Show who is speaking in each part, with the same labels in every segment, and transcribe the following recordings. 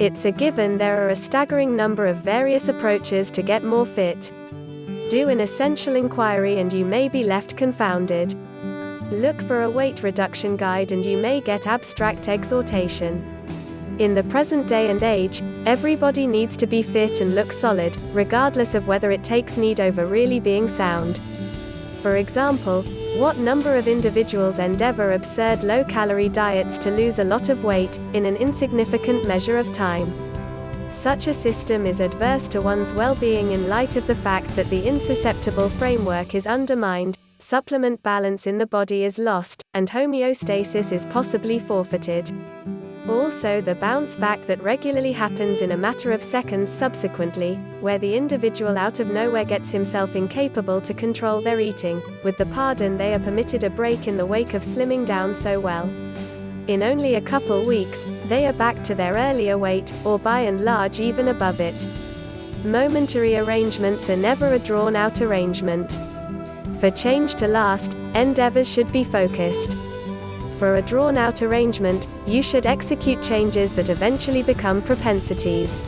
Speaker 1: It's a given there are a staggering number of various approaches to get more fit. Do an essential inquiry and you may be left confounded. Look for a weight reduction guide and you may get abstract exhortation. In the present day and age, everybody needs to be fit and look solid, regardless of whether it takes need over really being sound. For example, what number of individuals endeavor absurd low-calorie diets to lose a lot of weight, in an insignificant measure of time? Such a system is adverse to one's well-being in light of the fact that the insusceptible framework is undermined, supplement balance in the body is lost, and homeostasis is possibly forfeited. Also, the bounce back that regularly happens in a matter of seconds subsequently, where the individual out of nowhere gets himself incapable to control their eating, with the pardon they are permitted a break in the wake of slimming down so well. In only a couple weeks, they are back to their earlier weight, or by and large even above it. Momentary arrangements are never a drawn-out arrangement. For change to last, endeavors should be focused. For a drawn-out arrangement, you should execute changes that eventually become propensities.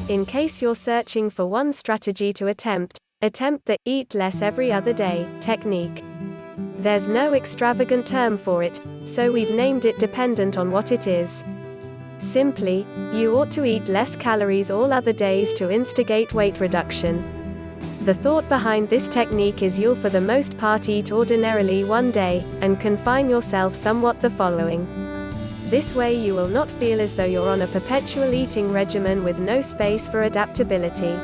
Speaker 1: In case you're searching for one strategy to attempt the eat less every other day technique. There's no extravagant term for it, so we've named it dependent on what it is. Simply, you ought to eat less calories all other days to instigate weight reduction. The thought behind this technique is you'll for the most part eat ordinarily one day, and confine yourself somewhat the following. This way you will not feel as though you're on a perpetual eating regimen with no space for adaptability.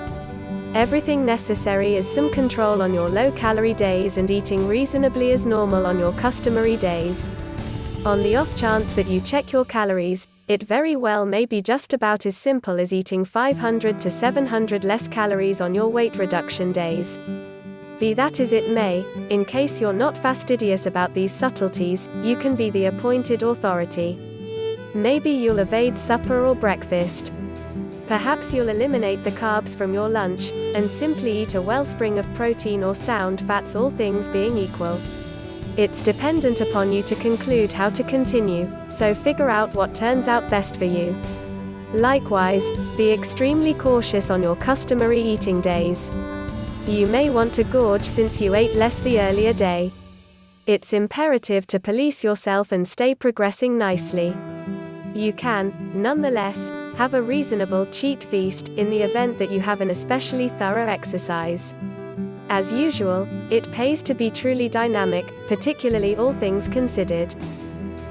Speaker 1: Everything necessary is some control on your low-calorie days and eating reasonably as normal on your customary days. On the off chance that you check your calories, it very well may be just about as simple as eating 500 to 700 less calories on your weight reduction days. Be that as it may, in case you're not fastidious about these subtleties, you can be the appointed authority. Maybe you'll evade supper or breakfast. Perhaps you'll eliminate the carbs from your lunch, and simply eat a wellspring of protein or sound fats, all things being equal. It's dependent upon you to conclude how to continue, so figure out what turns out best for you. Likewise, be extremely cautious on your customary eating days. You may want to gorge since you ate less the earlier day. It's imperative to police yourself and stay progressing nicely. You can, nonetheless, have a reasonable cheat feast, in the event that you have an especially thorough exercise. As usual, it pays to be truly dynamic, particularly all things considered.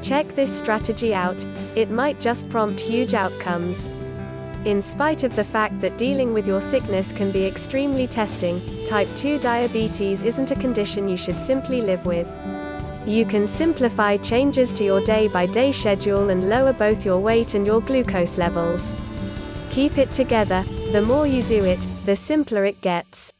Speaker 1: Check this strategy out, it might just prompt huge outcomes. In spite of the fact that dealing with your sickness can be extremely testing, type 2 diabetes isn't a condition you should simply live with. You can simplify changes to your day-by-day schedule and lower both your weight and your glucose levels. Keep it together, the more you do it, the simpler it gets.